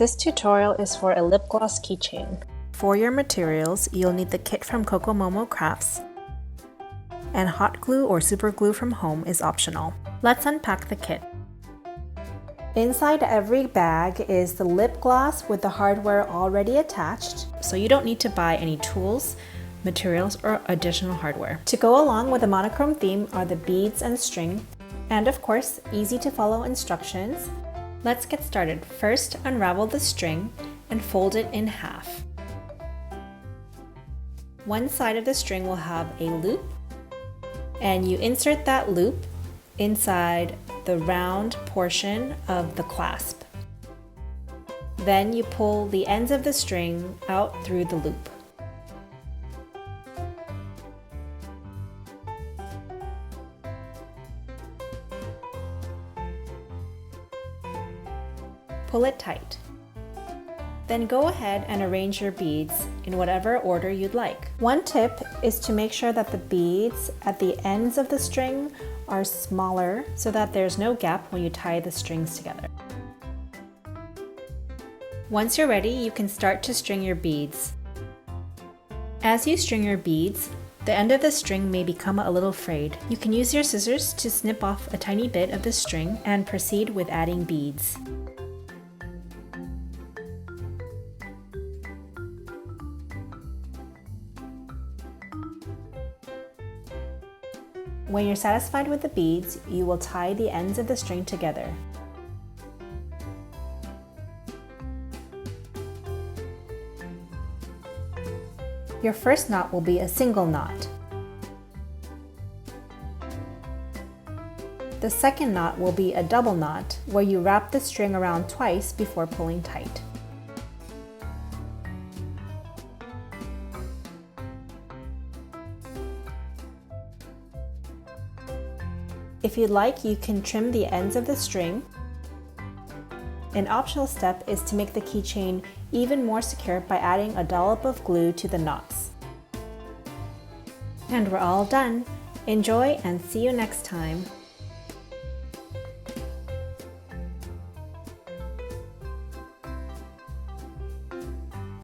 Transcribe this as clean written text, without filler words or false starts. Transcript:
This tutorial is for a lip gloss keychain. For your materials, you'll need the kit from Momo Crafts, and hot glue or super glue from home is optional. Let's unpack the kit. Inside every bag is the lip gloss with the hardware already attached, so you don't need to buy any tools, materials, or additional hardware. To go along with the monochrome theme are the beads and string, and of course, easy to follow instructions. Let's get started. First, unravel the string and fold it in half. One side of the string will have a loop, and you insert that loop inside the round portion of the clasp. Then you pull the ends of the string out through the loop. Pull it tight. Then go ahead and arrange your beads in whatever order you'd like. One tip is to make sure that the beads at the ends of the string are smaller so that there's no gap when you tie the strings together. Once you're ready, you can start to string your beads. As you string your beads, the end of the string may become a little frayed. You can use your scissors to snip off a tiny bit of the string and proceed with adding beads. When you're satisfied with the beads, you will tie the ends of the string together. Your first knot will be a single knot. The second knot will be a double knot, where you wrap the string around twice before pulling tight. If you'd like, you can trim the ends of the string. An optional step is to make the keychain even more secure by adding a dollop of glue to the knots. And we're all done. Enjoy and see you next time.